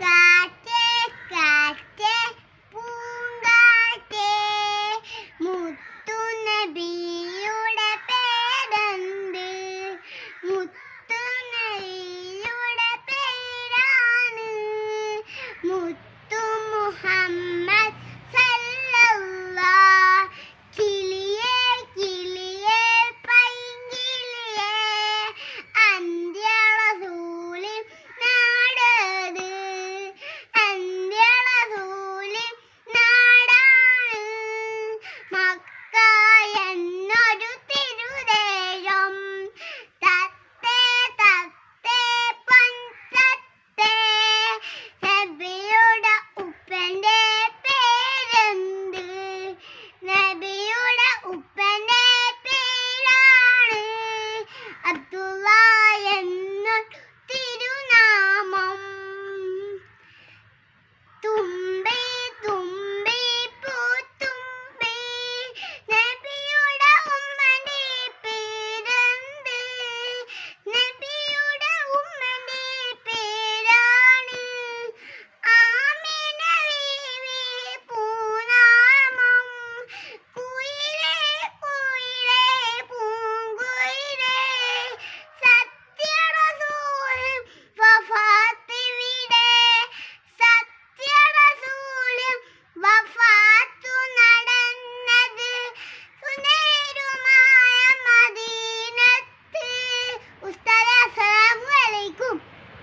കാറ്റേ കാറ്റേ പൂങ്കാറ്റേ മുത്തുനബിയുടെ പേരെന്ത്? മുത്തുനബിയുടെ പേരാണ് മുത്തു മുഹമ്മദ് സല്ലല്ലാഹ്. കിളിയേ കിളിയേ പൈങ്കിളിയേ അന്ത്യറസൂലിൻ നാടത്, അന്ത്യറസൂലിൻ നാടാണ് മക്ക എന്നൊരു തിരുദേശം. തത്തേ തത്തേ പൊൻതത്തേ നബിയുടെ ഉപ്പന്റെ പേരെന്ത്? നബിയുടെ ഉപ്പന്റെ പേരാണ് അബ്ദുള്ള